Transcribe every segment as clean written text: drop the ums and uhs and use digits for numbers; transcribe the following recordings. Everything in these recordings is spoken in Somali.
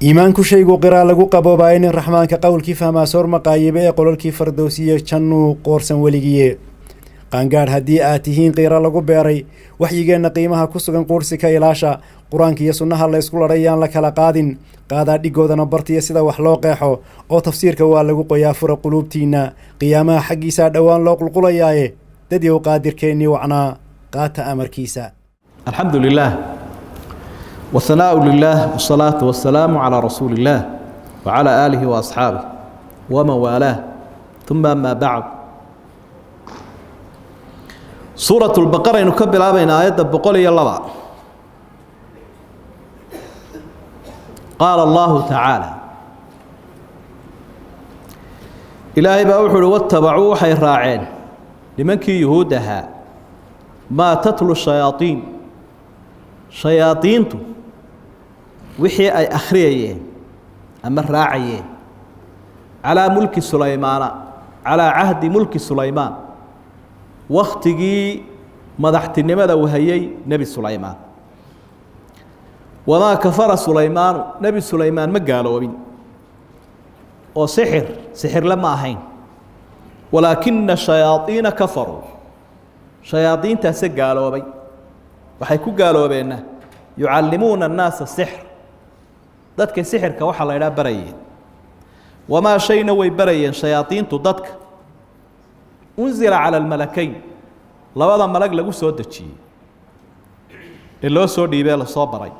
إيمانك شيء قراء لقو قبو باين الرحمن كقول كيف ما صور مقايبه يقول كيف فردوسية جنو قورسا وليجيه قانقار هدي آتيهين قراء لقو بيري وحيجينا قيمها كسوغن قورسك إلاشا قرآنك يسنها الله يسكول ريان لك لقادين قادا ديقودا نبرتي يسيدا وحلوقيحو أو تفسيرك واللقو قيافر قلوبتينا قياما حقي سادوان لوق القلياي دديو قادر كيني وعنا قاتا أمر كيسا. الحمد لله والثناء لله والصلاة والسلام على رسول الله وعلى آله وأصحابه ومن والاه ثم ما بعد. سورة البقرة نكبر بين آيات بقول يلا. قال الله تعالى إلهي بأوحل واتبعوا حي راعين لمنك يهودها ما تتلو الشياطين شياطينتو وحي أي أخريين أما الراعيين على ملك سليمان على عهد ملك سليمان واختقي مدحت النمذا وهيي نبي سليمان وما كفر سليمان نبي سليمان ما قالوا بين وسحر لما أهين ولكن الشياطين كفروا شياطين تسق قالوا بين وحيكو قالوا بينه يعلمون الناس السحر ضدك السحر كوحل إلى بريين وما شيء نوي بريين شياطين تضدك أنزل على الملكين لبدا ملك لغو سو دجي اللو سو ديبه لا سو بري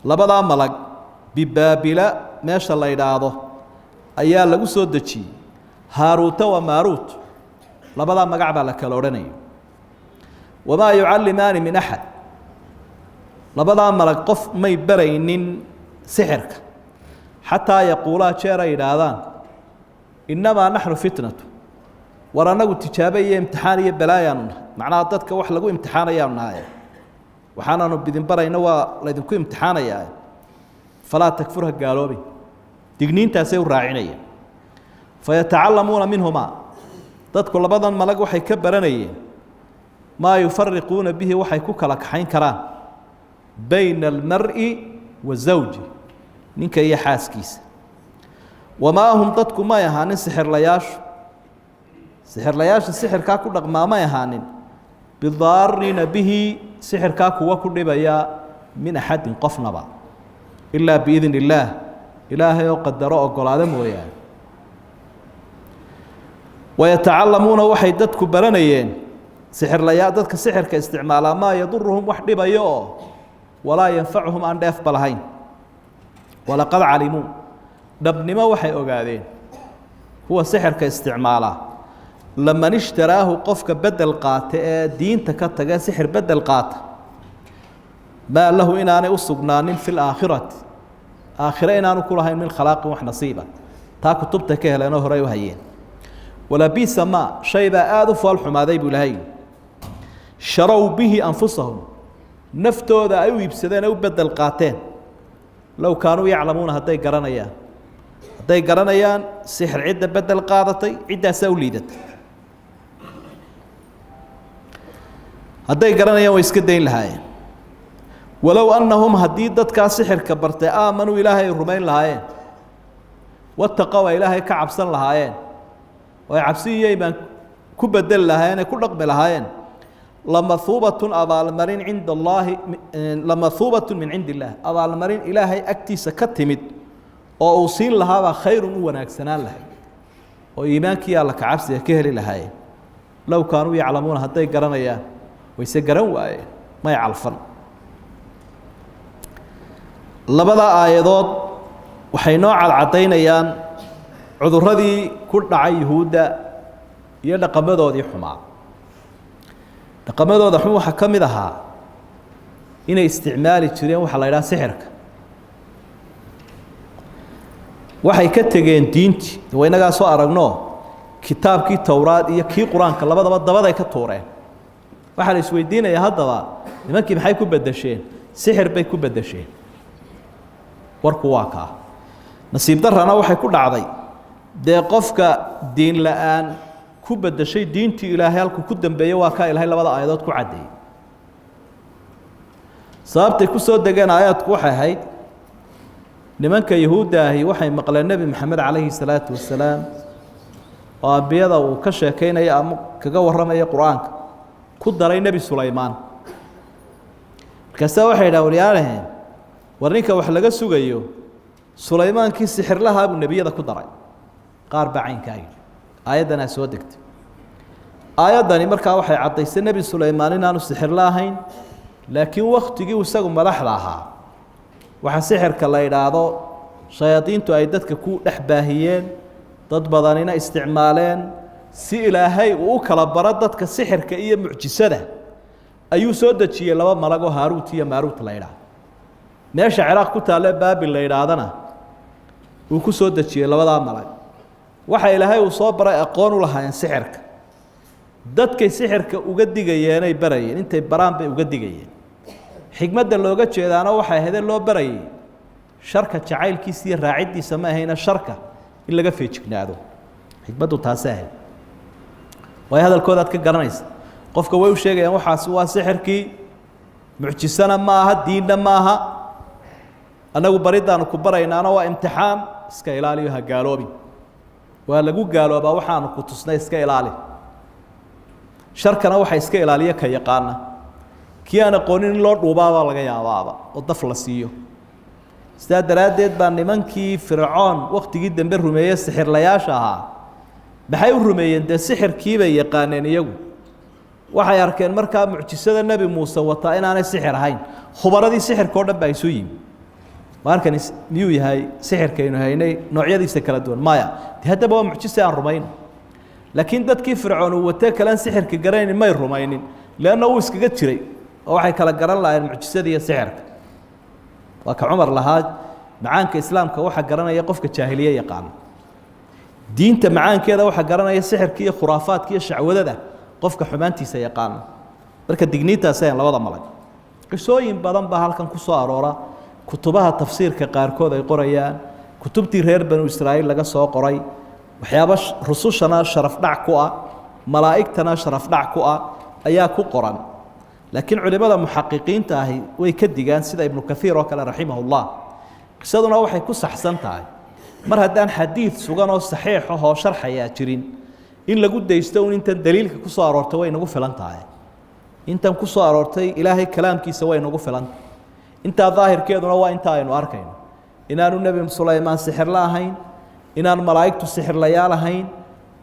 لبدا ملك ببابل ماشا لا يداهدو ayaa lagu soo dajiyay هاروت وماروت لبدا magac baa la kala oranayo وما يعلمان من أحد لبدا ملك قف ما يبرينين سحرك حتى يقولا شيرا يدادان إنما نحن فتنة ورانو تجابي امتحانية بلايا معناها ضدك wax lagu imtixaanayaa waxaananu bidin barayna waa la idinku imtixaanayaa فلا تكفرها قالوبي digniintaasay u raacinayeen fayatacalamuuna minhuma dadku labadan malag waxay ka baranayeen maa yufariquuna bihi waxay ku kala kaxayn karaan bayna almar'i wa zawji ninka iyo xaaskiisa wamaa hum dadku ma yahaanin sixirlayaasha sixirkaa ku dhaqmaa ma yahaanin bidaarina bihi sixirkaa kuwa ku dhibaya min axadin qofnaba ilaa biidni illaah إلهي وقدره وقلاده مويان ويتعلمون وحي ددك برانيين سحر ليا ددك سحر كاستعمال ما يضرهم وحدي بيو ولا ينفعهم أن ديف بلهين ولقد علموا دبن ما وحي أقادين هو سحر كاستعماله لما نشتراه قفك بدل قاتئ دين تكتغى سحر بدل قاتئ ما له إن أنا أصقنان في الآخرة آخرين أنا كلها من خلاق وحنصيبة تا كتبت كهلا نهر وهيين ولا بيس ما شيء آذف والحما ذي بلهين شروا به أنفسهم نفتوا ذا أو يبسدين أو بدل قاتين لو كانوا يعلمون هتي قرنيان سحر عدة بدل قاضتي عدة سوليدت هتي قرنيان ويسكدين لهاين ولو أنهم هديدت كاسحر كبرت آمنوا إلهي الرمين لهاين واتقوا إلهي كعبسا لهاين ويعبسي يبان كبدل لهاين كل رقم لهاين لمثوبة أضال المرين عند الله لمثوبة من عند الله أضال المرين إلهي أكتي سكتمد وأوصين لها خير ونكسنان له وإيمانك يا لك عبسي كهل لهاين لو كانوا يعلمون هدي قرنيا ويسقرون ما يعرفون labada aayadood waxay noo cadcadeynayaan cuduradii ku dhacay yahuuda iyo dhaqamadoodii xumaa dhaqamadooda xun waxa kamid ahaa inay isticmaali jireen waxa la yiraahdo sixirka waxay ka tageen diintii waynaga soo aragno kitaabkii tawraad iyo kii quraanka labadaba dabaday ka tuureen waxa la isweydiinayaa haddaba nimankii maxay ku bedesheen sixir bay ku bedesheen warku waa ka nasiib darrana waxay ku dhacday dee qofka diin la'aan ku bedeshay diintii ilaahay halku ku dambeeyay waa ka ilaahay labada aayadood ku cadeeyay sababtay ku soo degeen aayadku waxay ahayd nimanka yahuudda ahi waxay maqleen nebi maxamed calayhi salaatu wasalaam oo ambiyada uu ka sheekaynaya ama kaga warramaya qur-aanka ku daray nebi sulaymaan markaasaa waxay idhaha waryaalaheen war ninka wax laga sugayo sulaymaankii sixirlahaa buu nebiyada ku daray qaar baa caynkaa yidhi aayaddanaa soo degtay aayaddani markaa waxay caddaysay nebi sulaymaan inaanu sixirla ahayn laakiin waktigii isagu madaxda ahaa waxaa sixirka la idhaahdo shayaadiintu ay dadka ku dhex baahiyeen dad badanina isticmaaleen si ilaahay uu u kala baro dadka sixirka iyo mucjisada ayuu soo dejiyey laba malag oo haaruut iyo maaruut la idhaahdo meesha ciraaq ku taalle baabil la idhaahdana uu ku soo dejiyey labadaa malag waxa ilaahay uu soo baray aqoon u lahaayeen sixirka dadkay sixirka uga digayeenay barayeen intay baraan bay uga digayeen xigmadda looga jeedaana waxay ahaydeen loo barayay sharka jacaylkiisa iyo raaciddiisa ma ahayna sharka in laga feejignaado xigmaddu taasi ahayd waayo hadalkooda aad ka garanaysa qofka way u sheegayaan waxaasi waa sixirkii mucjisana ma aha diinna ma aha annagu bariddaanu ku baraynaana waa imtixaan iska ilaaliyo ha gaaloobin waa lagu gaaloobaa waxaanu ku tusnay iska ilaali sharkana waxa iska ilaaliya ka yaqaana kii aan aqoonin in loo dhuubaabaa laga yaabaaba oo daf la siiyo sidaa daraaddeed baa nimankii fircoon wakhtigii dambe rumeeye sixirlayaasha ahaa maxay u rumeeyeen dee sixirkii bay yaqaaneen iyagu waxay arkeen markaa mucjisada nebi muuse wataa inaanay sixir ahayn khubaradii sixirka oo dhan baa isu yimi markan miyuu yahay sixirkaynu haynay noocyadiisa kala duwan maya dee haddaba waa mucjise aan rumayno laakiin dadkii fircoon uu watee kalean sixirka garaynin may rumaynin leanna uu iskaga jiray oo waxay kala garan lahaayeen mucjisada iyo sixirka waa ka cumar lahaa macaanka islaamka waxa garanaya qofka jaahiliye yaqaana diinta macaankeeda waxa garanaya sixirka iyo khuraafaadka iyo shacwadada qofka xumaantiisa yaqaana marka digniintaas ayaan labada malag qisooyin badan baa halkan ku soo aroora kutubaha tafsiirka qaarkood ay qorayaan kutubtii reer banu israa'iil laga soo qoray waxyaabo rusushana sharaf dhac ku ah malaa'igtana sharaf dhac ku ah ayaa ku qoran laakiin culimada muxaqiqiinta ahi way ka digaan sida ibnu kathiir oo kale raximahullah qisaduna waxay ku saxsan tahay mar haddaan xadiid sugan oo saxiix ah oo sharxayaa jirin in lagu daysto un intan daliilka ku soo aroortay way nagu filan tahay intan ku soo aroortay ilaahay kalaamkiisa way nagu filan intaa daahirkeeduna waa inta aynu arkayno inaanu nebi sulaymaan sixirla ahayn inaan malaa'igtu sixirlayaal ahayn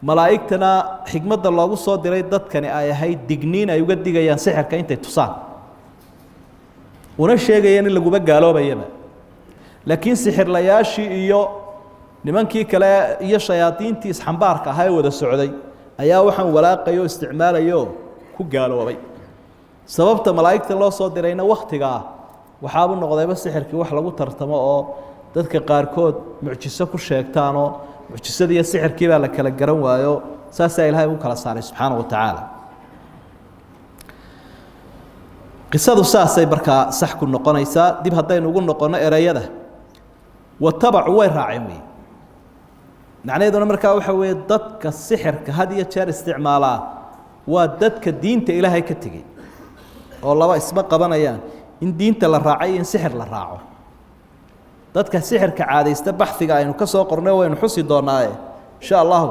malaa'igtana xigmadda loogu soo diray dadkani ay ahayd digniin ay uga digayaan sixirka intay tusaan una sheegayeen in laguba gaaloobayaba laakiin sixirlayaashii iyo nimankii kale iyo shayaadiintii isxambaarka ahaa ee wada socday ayaa waxaan walaaqayo isticmaalayo ku gaaloobay sababta malaa'igta loo soo dirayna wakhtigaa waxaabuu noqdayba sixirkii wax lagu tartamo oo dadka qaarkood mucjiso ku sheegtaanoo mucjisadii iyo sixirkii baa la kala garan waayo saasaa ilaahay u kala saaray subxaana wa tacaala qisadu saasay markaa sax ku noqonaysaa dib haddaynu ugu noqonno ereyada watabacuu way raaceen wey macnaheeduna markaa waxa weeye dadka sixirka had iyo jeer isticmaalaa waa dadka diinta ilaahay ka tegey oo laba isma qabanayaan in diinta la raacay iyo in sixir la raaco dadka sixirka caadaysta baxhiga aynu ka soo qornay waynu xusi doonaaye insha allahu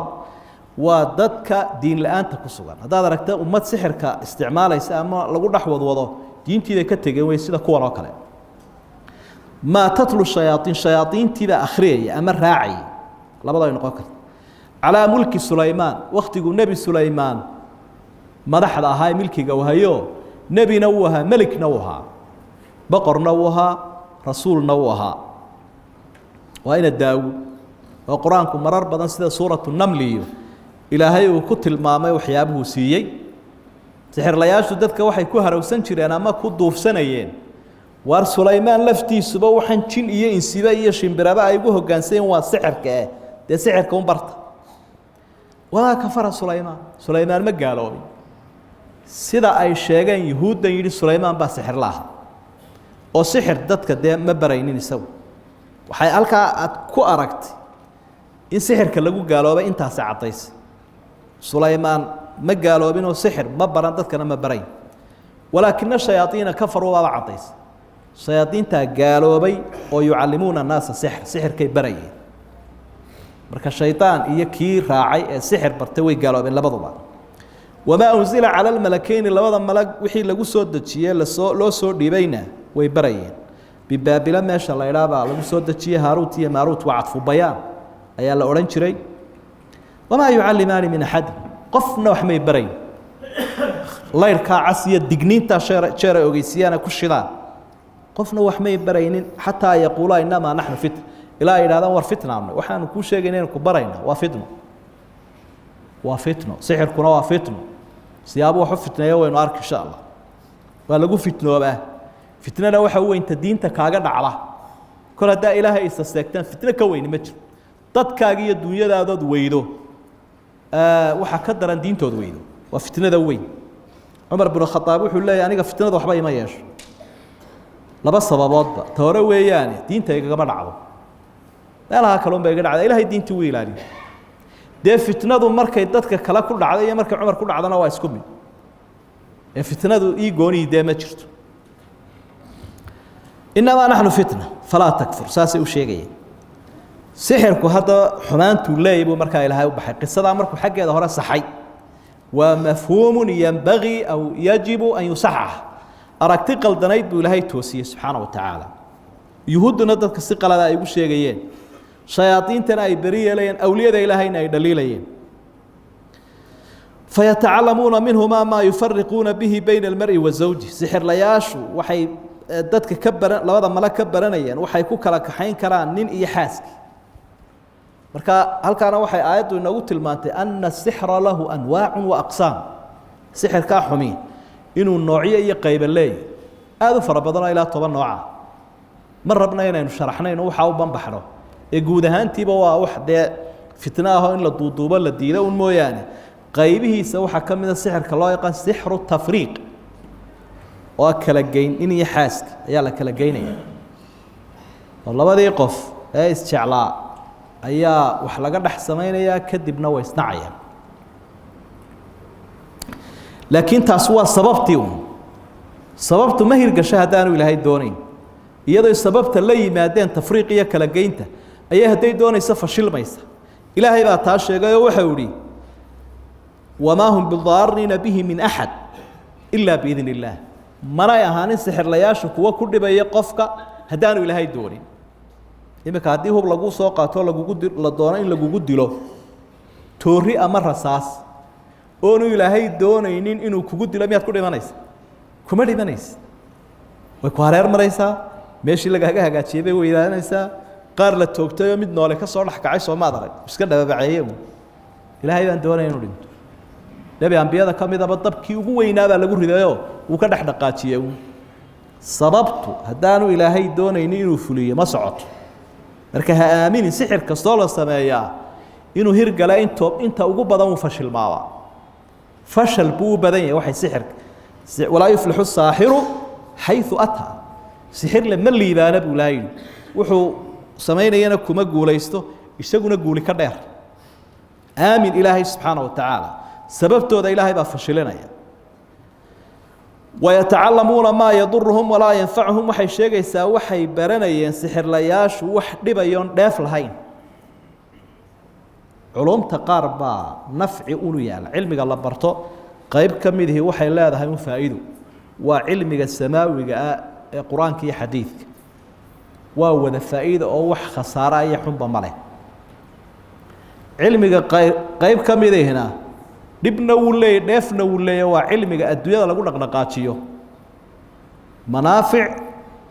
waa dadka diin la-aanta ku sugan haddaad aragta ummad sixirka isticmaalaysa ama lagu dhex wadwado diintiibay ka tegeen wey sida kuwan oo kale maa tatlu shayaaiin shayaaiintiibaa akhriyaya ama raacaya labada ay noqon karta calaa mulki sulaymaan wakhtiguu nebi sulaymaan madaxda ahaa ee milkiga uu hayo nebina wuu ahaa melikna wuu ahaa boqorna wuu ahaa rasuulna wuu ahaa waa ina daawuud oo qur-aanku marar badan sida suuratu namli iyo ilaahay uu ku tilmaamay waxyaabuhuu siiyey sixirlayaashu dadka waxay ku harowsan jireen ama ku duufsanayeen waar sulaymaan laftiisuba waxaan jin iyo insiba iyo shimbiraba ay ugu hoggaansaneen waa sixirka eh dee sixirka un barta walaa kafara sulaymaan ma gaaloobin sida ay sheegeen yuhuuddan yidhi sulaymaan baa sixir la aha oo sixir dadka dee ma baraynin isagu waxay halkaa aad ku aragtay in sixirka lagu gaaloobay intaasi caddays sulaymaan ma gaaloobinoo sixir ma baran dadkana ma barayn walaakina shayaaiina kafaruu baaba caddays shayaadiintaa gaaloobay oo yucallimuuna annaasa sixirkay barayeen marka shaydaan iyo kii raacay ee sixir bartay way gaaloobeen labaduba wamaa unzila cala almalakayni labada malag wixii lagu soo dejiyey loo soo dhiibayna way barayeen bibaabila meesha la idhaa baa lagu soo dejiyey haaruut iyo maaruut waa cadfu bayaan ayaa la odhan jiray wamaa yucallimaani min axadin qofna wax may barayn layrkaa cas iyo digniintaa jeeray ogeysiyaana ku shidaan qofna wax may baraynin xataa yaquulaa inamaa naxnu fitna ilaa ay yidhahdaan war fitnaamna waxaanu kuu sheegayna inaan ku barayna waa fitno sixirkuna waa fitno siyaabo wax u fitneeya waynu arki insha allah waa lagu fitnoobaa fitnana waxa u weynta diinta kaaga dhacda kol haddaa ilaahay isa seegtaan fitno ka weyni ma jiro dadkaaga iyo dunyadaadood weydo waxaa ka daran diintooda weydo waa fitnada weyn cumar bin khadaab wuxuu leeyahay aniga fitnada waxba ima yeesho laba sababoodba ta hore weeyaane diinta igagama dhacdo meelaha kaloon ba iga dhacda ilaahay diintii wuu ilaaliyo dee fitnadu markay dadka kale ku dhacday iyo markay cumar ku dhacdana waa isku mid ee fitnadu ii goonii dee ma jirto inamaa naxnu fitna falaa takfur saasay u sheegayeen sixirku hadda xumaantuu leeyay buu markaa ilaahay u baxay qisadaa markuu xaggeeda hore saxay waa mafhuumun yanbagii aw yajibu an yusaxax aragti qaldanayd buu ilaahay toosiyey subxaana wa tacaala yuhuudduna dadka si qalada ay ugu sheegayeen shayaadiintana ay beri yeelayeen awliyada ilaahayna ay dhaliilayeen fayatacalamuuna minhumaa maa yufariquuna bihi bayna almari wa zawji sixirlayaashu waxay dadka ka baran labada malag ka baranayeen waxay ku kala kaxayn karaan nin iyo xaaski marka halkaana waxay aayaddu inoogu tilmaantay ana asixra lahu anwaacun wa aqsaam sixirkaa xumi inuu noocyo iyo qayba leeyahy aada u fara badanoo ilaa 10 nooca ma rabna inaynu sharaxnayno waxaa u banbaxno ee guud ahaantiiba waa wax dee fitna ahoo in la duuduubo la diido un mooyaane qaybihiisa waxaa ka mid a sixirka loo yaqaan sixru tafriiq oo kala geyn in iyo xaaska ayaa la kala geynaya oo labadii qof ee isjeclaa ayaa wax laga dhex samaynayaa kadibna way isnacayaan laakiin taas waa sababtii un sababtu ma hirgasho haddaanu ilaahay doonayn iyadoo sababta la yimaadeen tafriiq iyo kala geynta ayay hadday doonaysa fashilmaysa ilaahay baa taa sheegay oo waxa uu yidhi wamaa hum bidaarina bihi min axad ilaa biidn illaah manay ahaanin sixirlayaashu kuwa ku dhibaya qofka haddaanu ilaahay doonin iminka haddii hub lagu soo qaato la doono in lagugu dilo toori ama rasaas oonu ilaahay doonaynin inuu kugu dilo miyaad ku dhimanaysa kuma dhimanaysa way ku hareer maraysaa meeshii lagaaga hagaajiyey bay weydaanaysaa qaar la toogtayoo mid noole ka soo dhex kacay soomaad arag iska dhababaceeye ilaahay baan doonaya inuu dhinto nebi ambiyada ka midaba dabkii ugu weynaabaa lagu ridayoo wuu ka dhex dhaqaajiyey sababtu haddaanu ilaahay doonaynin inuu fuliyo ma socoto marka ha aaminin sixir kastoo la sameeyaa inuu hirgala inta ugu badan uu fashilmaaba fashal buu u badan yahay waxay sixirka walaa yuflixu saaxiru xayu ataa sixir le ma liibaana buu ilaahay yidhi wuxuu samaynayana kuma guulaysto isaguna guuli ka dheer aamin ilaahay subxaana wa tacaala sababtooda ilaahay baa fashilinaya wayatacalamuuna maa yaduruhum walaa yanfacuhum waxay sheegaysaa waxay baranayeen sixirlayaashu wax dhibayoon dheef lahayn culumta qaar baa nafci unu yaala cilmiga la barto qayb ka midihii waxay leedahay un faa'iido waa cilmiga samaawiga ah ee qur-aanka iyo xadiidka waa wada faa'iida oo wax khasaara iyo xunba ma leh cilmiga qayb ka midihina dhibna wuu leeyahy dheefna wuu leeyahy waa cilmiga adduunyada lagu dhaqdhaqaajiyo manaafic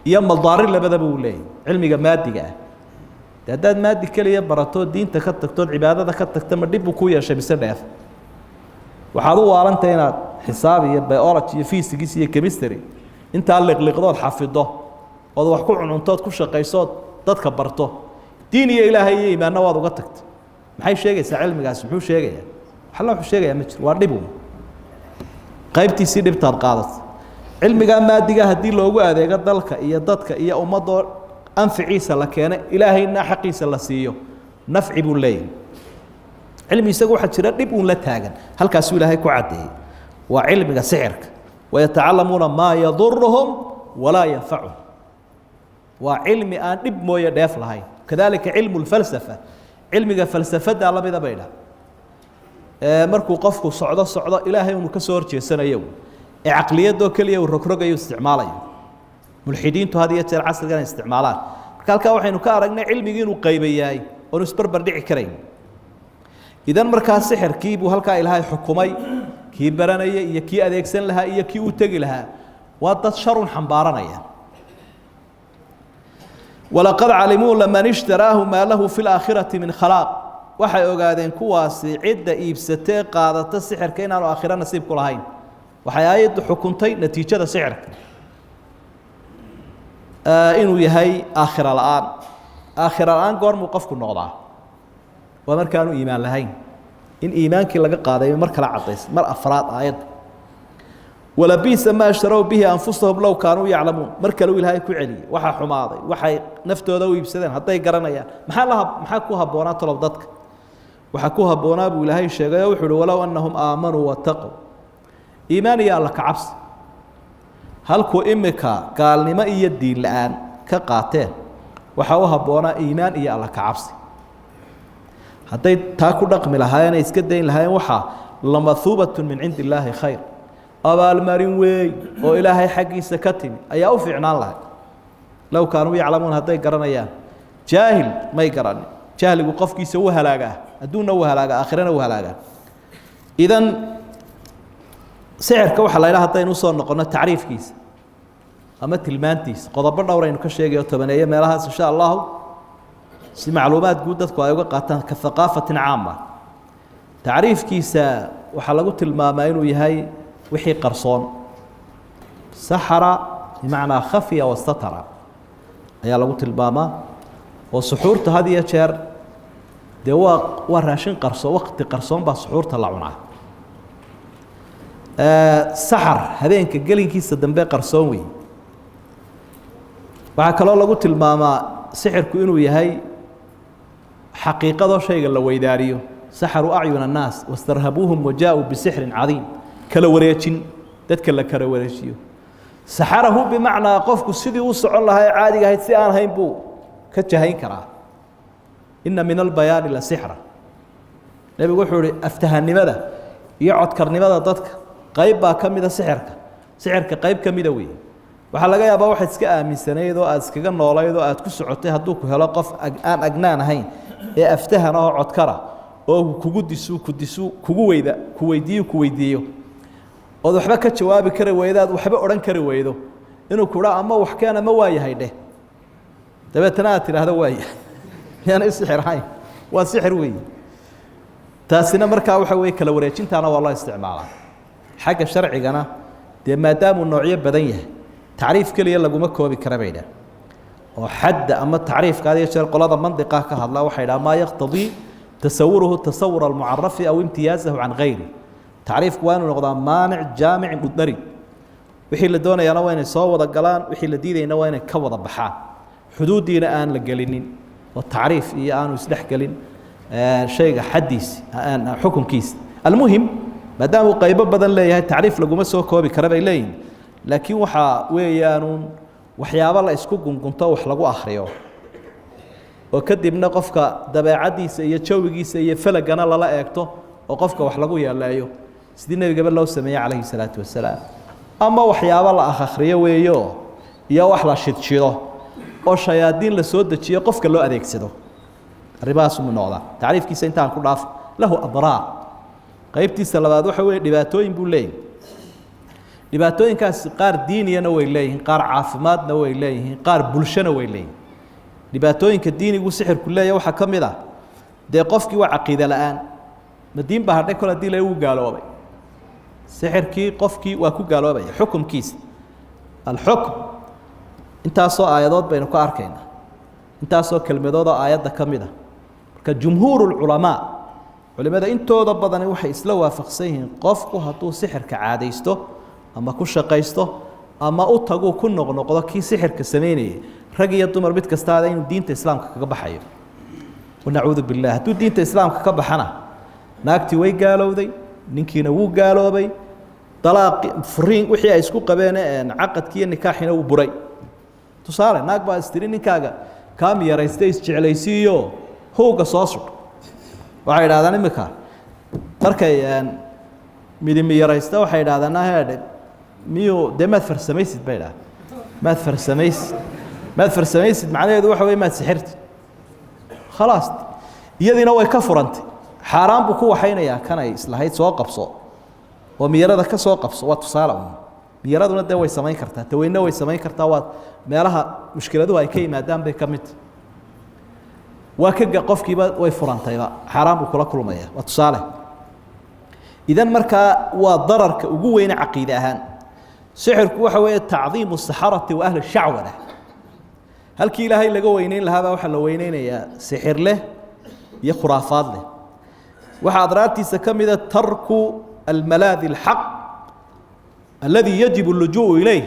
iyo madaarir labadaba wuu leeyahy cilmiga maadiga ah de haddaad maadi keliya barato diinta ka tagtood cibaadada ka tagta ma dhib buu ku yeeshay mise dheef waxaad u waarantay inaad xisaab iyo biology iyo physics iyo chemistry intaa liqliqdood xafido ood wax ku cununtood ku shaqaysood dadka barto diin iyo ilaahay iyo iimaanna waad uga tagta maxay sheegaysaa cilmigaas muxuu sheegayaa waxalla wuxuu sheegayaa ma jiro waa dhibu qaybtiisii dhibtaad qaadat cilmigaa maadiga haddii loogu adeego dalka iyo dadka iyo ummadoo anficiisa la keena ilaahayna xaqiisa la siiyo nafci buu leeyahay cilmi isagu waxaa jira dhib uun la taagan halkaasuu ilaahay ku caddeeyey waa cilmiga sixirka wayatacalamuuna maa yaduruhum walaa yanfacuhum وعلم أن إب موية داف لهاي كذلك علم الفلسفة علم فلسفة على بيدا بيدا مركو قفكو صعدة إلهي ونكسور سنة يوم عقلية دو كلية والركرقة يستعمالها ملحدين تو هذه العصر كان استعمالات قال كاوحين وكارجنا علميين وقيبياي ونسبر بردع كريم إذا مركز سحر كيب وهلكا إلهي حكومي كي برانية كي أديكسن لها كي وتجي لها وضد شر حنبارانية ولقد علموا لما اشتراه ما له في الآخرة من خلاق waxay ogaadeen kuwaasi cid iibsatay qaadata sixirka in aanu aakhira nasiib ku lahayn waxay ayadu xukuntay natiijada sixirka inuu yahay aakhira la'aan goormu qofku noqdaa waa markaanu iimaan lahayn in iimaankii laga qaaday mar kala cadays mar afraad aayad wala biisa ma ashraw bihi anfusahum law kaanu ya'lamun mar kale ilaahay ku celiyo waxa xumaaday waxay naftooda u iibsadeen haday garanayaan maxaa ku haboonaa tolob dadka waxa ku haboonaa buu ilaahay sheegay wuxuu walaw annahum aamanu wattaqu iimaan iyo alla ka cabsi halku imika gaalnimo iyo diin la'aan ka qaateen waxa uu haboonaa iimaan iyo alla ka cabsi haday taa ku dhaqmi lahaayeen iska dayn lahaayeen waxa lamathubatun min indillaahi khayr abaalmarin weey oo ilaahay xaqiisa ka timi ayaa u fiicnaan lahay law kaanu yaclamuun hadday garanayaan jaahil may garanin jahligu qofkiisa u halaagaa adduunna u halaagaa aakhirana u halaagaa idan sixirka waxa la yidhaha haddaynu usoo noqono tacriifkiisa ama tilmaantiisa qodobo dhowr aynu ka sheegayo tobaneeye meelahaas insha allahu si macluumaad guud dadku ay uga qaataan ka thaqaafatin caama tacriifkiisa waxaa lagu tilmaamaa inuu yahay wixii qarsoon saxara bimacnaa khafiya wastatara ayaa lagu tilmaamaa oo suxuurta had iyo jeer dee waa raashin qarsoon waqti qarsoon baa suxuurta la cunaa saxar habeenka gelinkiisa dambe qarsoon wey waxaa kaloo lagu tilmaamaa sixirku inuu yahay xaqiiqadoo shayga la weydaariyo saxaruu acyuna annaas wastarhabuuhum wajaa'uu bisixrin cadiim kala wareejin dadka la kala wareejiyo saxarahu bimacnaa qofku sidii u socon lahaa caadiga ahayd si aan hayn buu ka jahayn karaa inna min albayaani la sixra nebigu wuxuu ihi aftahanimada iyo codkarnimada dadka qayb baa ka mida sixirka qayb ka mida weeye waxaa laga yaabaa waxaad iska aaminsanayd oo aad iskaga noolayd oo aad ku socotay hadduu ku helo qof aan agnaan ahayn ee aftahan oo codkara oo kugu weydiiyo ood waxba ka jawaabi kari weydaad waxba odhan kari weydo inuu ku dhaa ama wax keen ama waa yahay dheh dabeetana aad tidhaahdo waa yahay yaana sixir ahayn waa sixir weeye taasina markaa waxa weeye kala wareejintaana waa loo isticmaalaa xagga sharcigana dee maadaamuu noocyo badan yahay tacriif keliya laguma koobi kara bay dhaah oo xadda ama tacriifka had iyo jeer qolada mandiqa ka hadla waxay dhaha maa yaqtadii tasawuruhu tasawur almucarafi aw imtiyaazahu can gayri tacriifku waa inuu noqdaa maanic jaamic muddarig wixii la doonayaana waa inay soo wada galaan wixii la diidayna waa inay ka wada baxaan xuduuddiina aan la gelinin oo tacriif iyo aanu isdhex gelin shayga xaddiisi xukunkiisa almuhim maadaama uu qaybo badan leeyahay tacriif laguma soo koobi kara bay leeyihin laakiin waxaa weeyaanuun waxyaabo la isku gungunto wax lagu akhriyo oo kadibna qofka dabeecaddiisa iyo jawigiisa iyo falagana lala eegto oo qofka wax lagu yeeleeyo sidii nebigaba loo sameeyey calayhi salaatu wasalaam ama waxyaabo la akhriyo weeyo iyo wax la shidshido oo shayaadiin la soo dejiyo qofka loo adeegsado arrimahaas uma noqdaa tacriifkiisa intaan ku dhaaf lahu adraar qaybtiisa labaad waxa weeye dhibaatooyin buu leeyahay dhibaatooyinkaasi qaar diiniyana way leeyihiin qaar caafimaadna way leeyihiin qaar bulshana way leeyihiin dhibaatooyinka diinigu sixirku leeyahay waxaa ka mid ah dee qofkii waa caqiide la'aan ma diin baa hadhay kol haddii lagu gaaloobay sixirkii qofkii waa ku gaaloobaya xukumkiisa alxukm intaasoo aayadood baynu ka arkaynaa intaasoo kelmadood oo aayadda ka mid ah marka jumhuuru lculamaa culimada intooda badani waxay isla waafaqsan yihiin qofku hadduu sixirka caadaysto ama ku shaqaysto ama u taguu ku noqnoqdo kii sixirka samaynayay rag iyo dumar mid kastaada inuu diinta islaamka kaga baxayo wanacuudu billah hadduu diinta islaamka ka baxana naagtii way gaalowday ninkiina wuu gaaloobay dalaaqi furiin wixii ay isku qabeen caqadkii iyo nikaaxina wuu buray tusaale naag baa istiri ninkaaga kaa miyaraystay isjeclaysiiyo hooga soo sudh waxay idhahdaan imika markay midi miyaraysta waxay idhahdaan heedhe miyuu dee maad farsamaysid bay idhahdaan maad farsamaysid macnaheedu waxa weye maad sixirtid khalaas iyadiina way ka furantay xaaraan buu ku waxaynayaa kanay islahayd soo qabso oo miyarada ka soo qabso waa tusaale miyaraduna dee way samayn kartaa taweyne way samayn kartaa waa meelaha mushkiladuhu ay ka yimaadaan bay ka mid waa ka qofkiiba way furantayba xaaraan buu kula kulmaya waa tusaale idan markaa waa dararka ugu weyne caqiide ahaan sixirku waxa weeye tacdiimu saxarati wa ahli shacwada halkii ilaahay laga weyneyn lahaabaa waxaa la weyneynayaa sixir leh iyo khuraafaad leh waxaa adraartiisa ka mida tarku almalaadi alxaq alladii yajibu allujuu'u ilayh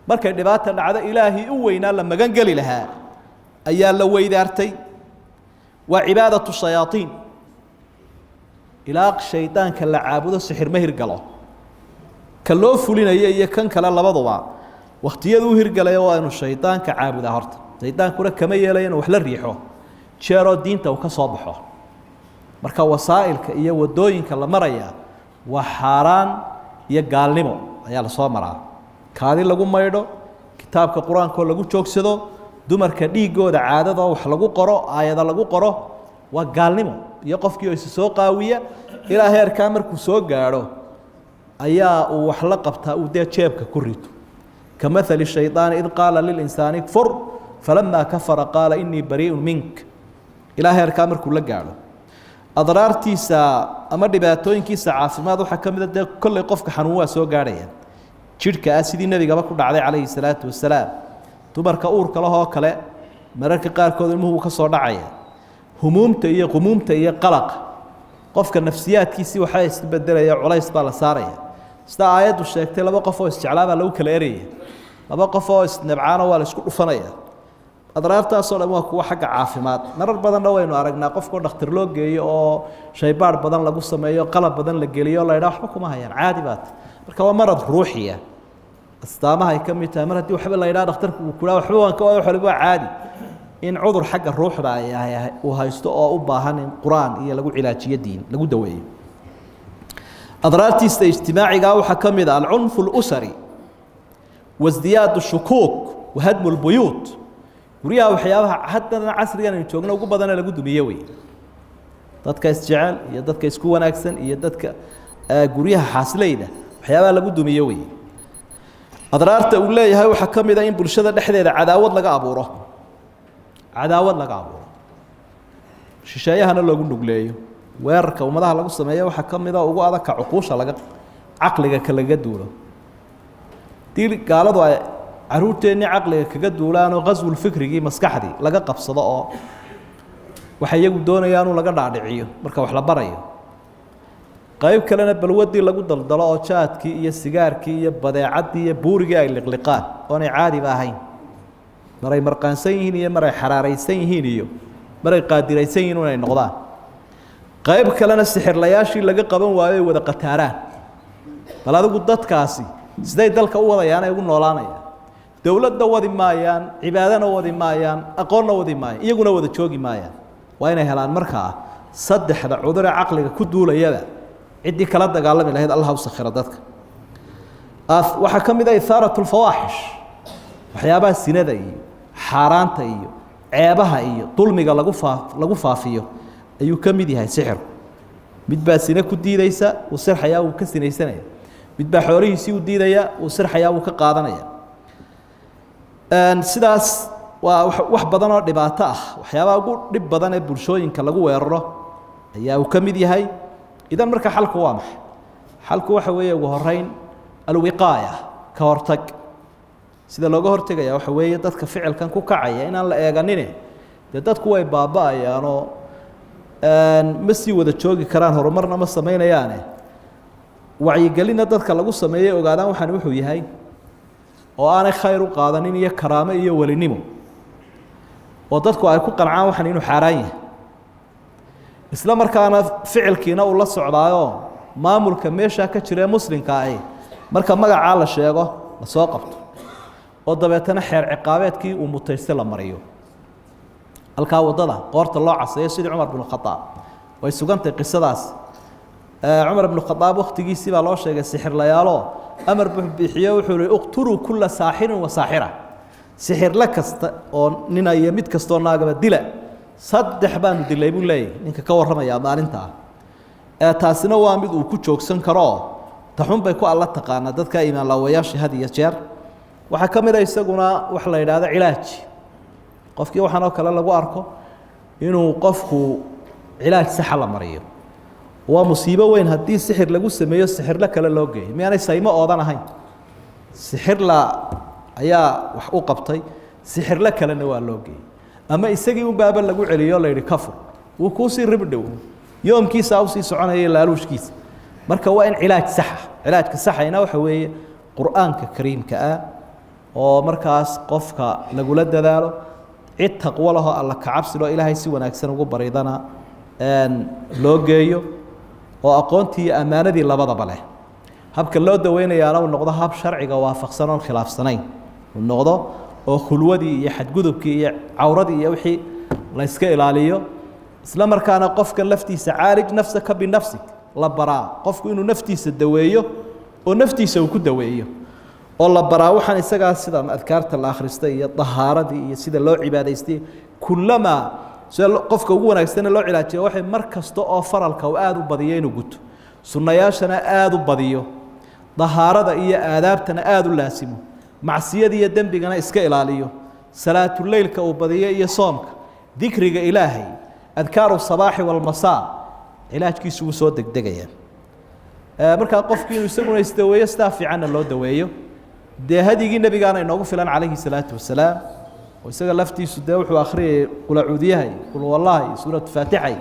markay dhibaata dhacdo ilaahii u weynaa la magan geli lahaa ayaa la weydaartay waa cibaadatu shayaaiin ilaa shaydaanka la caabudo sixir ma hirgalo ka loo fulinayo iyo kan kale labaduba wakhtiyadu u hirgalaya waa inu shaydaanka caabudaa horta shaydaankuna kama yeelayo inuu wax la riixo jeeroo diinta uu ka soo baxo marka wasaa'ilka iyo wadooyinka la maraya waa xaaraan iyo gaalnimo ayaa la soo maraa kaadi lagu maydho kitaabka qur-aankoo lagu joogsado dumarka dhiigooda caadada wax lagu qoro aayada lagu qoro waa gaalnimo iyo qofkii oo isa soo qaawiya ilaa heerkaa markuu soo gaadho ayaa uu wax la qabtaa uu dee jeebka ku rito kamahali shayطaani id qaala lilinsaani kfur falamaa kafara qaala inii bariiءu mink ilaa heerkaa markuu la gaadho adraartiisa ama dhibaatooyinkiisa caafimaad waxaa ka mida dee kolley qofka xanuun waa soo gaadhaya jidhka ah sidii nebigaba ku dhacday calayhi salaatu wasalaam dumarka uurka lahoo kale mararka qaarkood ilmuhu ka soo dhacaya humuumta iyo qumuumta iyo qalaqa qofka nafsiyaadkiisii waxaa isbedelaya culays baa la saaraya sida aayaddu sheegtay laba qof oo isjeclaa baa lagu kala eraya laba qof oo isnabcaana waa la isku dhufanaya adraartaasoo dhan waa kuwa xagga caafimaad marar badanna waynu aragnaa qofkoo dhakhtar loo geeyo oo shaybaadh badan lagu sameeyo qalab badan la geliyo la ydhaa waxba kuma hayaan caadi baat marka waa marad ruuxiya astaamaha ay ka mid tahay mar haddii waxba la ydhaa dhakhtarku uu kuhaa waxba waan ka waayo xoliba waa caadi in cudur xagga ruuxda uu haysto oo u baahan in qur-aan iyo lagu cilaajiyo diin lagu daweeyo adraartiisa ijtimaacigaa waxaa ka mid a alcunfu اlusari wasdiyaadu shukuuk wahadmu lbuyuut guryaha waxyaabaha haddana casrigan aynu joogno ugu badana lagu dumiye wey dadka isjecel iyo dadka isku wanaagsan iyo dadka guryaha xaasileyda waxyaabaha lagu dumiye wey adraarta uu leeyahay waxaa ka mid a in bulshada dhexdeeda cadaawad laga abuuro shisheeyahana loogu nugleeyo weerarka ummadaha lagu sameeyo waxaa ka mid a ugu adagka cuquusha caqliga laga duulo dii gaaladu ay caruurteennii caqliga kaga duulaanoo qaswulfikrigii maskaxdii laga qabsado oo waxay iyagu doonayaan uu laga dhaadhiciyo marka wax la barayo qayb kalena balwadii lagu daldalo oo jaadkii iyo sigaarkii iyo badeecaddii iyo buurigii ay liqliqaan oonay caadiba ahayn maray marqaansan yihiin iyo maray xaraaraysan yihiin iyo maray qaadiraysan yihiin inay noqdaan qayb kalena sixirlayaashii laga qaban waayo ay wada qataaraan bal adigu dadkaasi siday dalka u wadayaan ay ugu noolaanayaan dowladna wadi maayaan cibaadana wadi maayaan aqoonna wadi maayaan iyaguna wada joogi maayaan waa inay helaan markaa saddexda cuduree caqliga ku duulayaba ciddii kala dagaalami lahayd allah u sakhira dadka waxaa ka mid a ihaaratu lfawaaxish waxyaabaha sinada iyo xaaraanta iyo ceebaha iyo dulmiga lagu faafiyo ayuu ka mid yahay sixirku mid baa sine ku diidaysa uu sirxayaa uu ka sinaysanaya mid baa xoolihiisii u diidaya uu sirxayaa uu ka qaadanaya sidaas waa wax badan oo dhibaato ah waxyaabaha ugu dhib badan ee bulshooyinka lagu weeraro ayaa uu ka mid yahay idan marka xalku waa maxay xalku waxa weeye ugu horeyn alwiqaaya ka hortag sida looga hortegaya waxa weeye dadka ficilkan ku kacaya inaan la eeganine dee dadku way baaba'ayaanoo ma sii wada joogi karaan horumarna ma samaynayaane wacyigelinna dadka lagu sameeyey ogaadaan waxaan wuxuu yahay oo aanay khayr u qaadanin iyo karaamo iyo welinimo oo dadku ay ku qancaan waxaan inuu xaaraan yahay isla markaana ficilkiina uu la socdaayo maamulka meeshaa ka jira ee muslimka ahi marka magacaa la sheego la soo qabto oo dabeetana xeer ciqaabeedkii uu mutaystay la mariyo halkaa waddada qoorta loo caseeyo sidii cumar binu khadaab way sugantay qisadaas cumar binu khadaab wakhtigiisii baa loo sheegay sixirlayaaloo amar buu bixiyo wuxuu yihi uqtuluu kulla saaxirin wa saaxira sixirle kasta oo nina iyo mid kastoo naagaba dila 3 baanu dilay buu leeyahay ninka ka warramaya maalinta taasina waa mid uu ku joogsan karo taxun bay ku alla taqaana dadka iimaan laawayaasha had iyo jeer waxa kamid ah isaguna wax la yiraahdo cilaaj qofkii waxaan oo kale lagu arko inuu qofku cilaaj sax la mariyo waa musiibo weyn haddii sixir lagu sameeyo sixirle kale loo geeyo miyaanay saymo oodan ahayn sixirla ayaa wax u qabtay sixirle kalena waa loo geeyey ama isagii un baaba lagu celiyo la yidhi kafur wuu kuusii ribdhow yoomkiisa usii soconaya laaluushkiisa marka waa in cilaaj saxa cilaajka saxayna waxa weeye qur'aanka kariimka ah oo markaas qofka lagula dadaalo cid taqwo laho alla ka cabsi loo ilaahay si wanaagsan ugu baridana loo geeyo oo aqoontii iyo ammaanadii labadaba leh habka loo daweynayaana uu noqdo hab sharciga waafaqsan oo khilaafsanayn uu noqdo oo khulwadii iyo xadgudubkii iyo cawradii iyo wixii la iska ilaaliyo isla markaana qofka laftiisa caalij nafsaka binafsik la baraa qofku inuu naftiisa daweeyo oo naftiisa uu ku daweeyo oo la baraa waxaan isagaa sida adkaarta la akhristay iyo tahaaradii iyo sida loo cibaadaystay kullama qofka ugu wanaagsan loo cilaajiyo waxay mar kasta oo faralka uu aad u badiyo inuu guto sunnayaashana aad u badiyo tahaarada iyo aadaabtana aad u laasimo macsiyada iyo dembigana iska ilaaliyo salaatu leylka uu badiyo iyo soomka dikriga ilaahay adkaaru sabaaxi wal masaa cilaajkiisu uu soo degdegaya marka qofkii inuu isaguna isdaweeyo sidaa fiicanna loo daweeyo dee hadigii nabigaana inoogu filan calayhi salaatu wasalaam isaga laftiisu dee wuxuu akhriyay qul acuudiyahay qul wallahi suuratu faatixay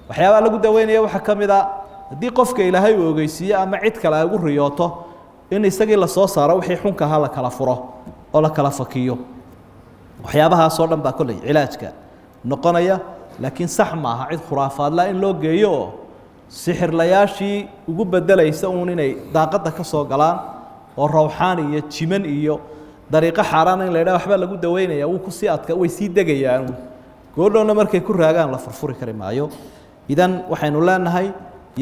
waxyaabaha lagu daweynaya waxaa ka mid ah haddii qofka ilaahay uu ogeysiiyo ama cid kale ay ugu riyooto in isagii la soo saaro wixii xunka ahaa la kala furo oo la kala fakiyo waxyaabahaasoo dhan baa kolley cilaajka noqonaya laakiin sax maaha cid khuraafaadla in loo geeyo oo sixirlayaashii ugu bedelaysa uun inay daaqadda ka soo galaan oo rawxaan iyo jiman iyo dariiqo xaaraan in la yidhaha waxbaa lagu daweynaya wuu ku sii adka way sii degayaan goodhowna markay ku raagaan la furfuri kari maayo idan waxaynu leenahay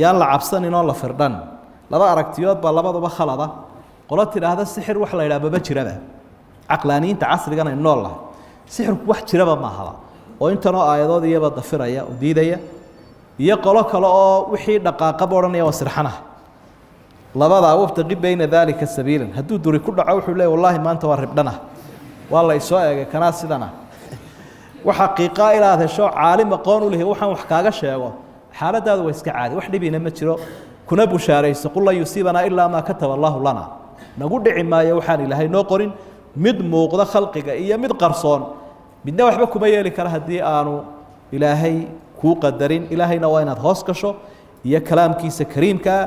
yaan la cabsanin oo la firdhan laba aragtiyood baa labaduba khalada qolo tidhaahda sixir wax la yidhaha maba jiraba caqlaaniyiinta casrigan ay nool lahay sixirku wax jiraba maahaba oo intanoo aayadood iyaba dafiraya oo diidaya iyo qolo kale oo wixii dhaqaaqaba odhanaya waa sirxanaha labadaa wabtaqi bayna daalika sabiilan hadduu duri ku dhaco wuxuu leeyahy wallaahi maanta waa ribdhana waa la isoo eegay kanaa sidana wax xaqiiqaa inaad hesho caalim aqoon u lehi waxaan wax kaaga sheego xaaladaadu waa iska caadi wax dhibina ma jiro kuna bushaarayso qul lan yusiibanaa ilaa maa kataba allaahu lana nagu dhici maayo waxaan ilaahay noo qorin mid muuqda khalqiga iyo mid qarsoon midna waxba kuma yeeli kara haddii aanu ilaahay kuu qadarin ilaahayna waa inaad hoos gasho iyo kalaamkiisa kariimkaa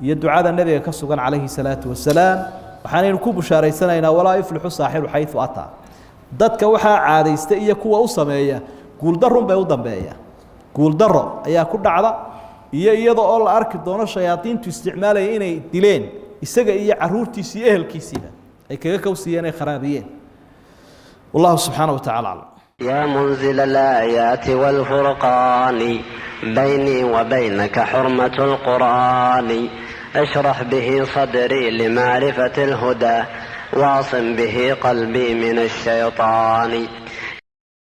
iyo ducada nabiga ka sugan calayhi salaatu wasalaam waxaanaynu ku bushaaraysanaynaa walaa yuflixu saaxiru xayu ataa dadka waxaa caadaysta iyo kuwa u sameeya guuldarrun bay u dambeeya guuldaro ayaa ku dhacda iyo iyada oo la arki doono shayaadiintu isticmaalaya inay dileen isaga iyo caruurtiisa iyo ehelkiisiiba ay kaga kawsiiyeen ay kharaabiyeen wallahu subxaanahu watacaala aclam يا منزل الآيات والفرقان بيني وبينك حرمة القرآن اشرح به صدري لمعرفة الهدى واعصم به قلبي من الشيطان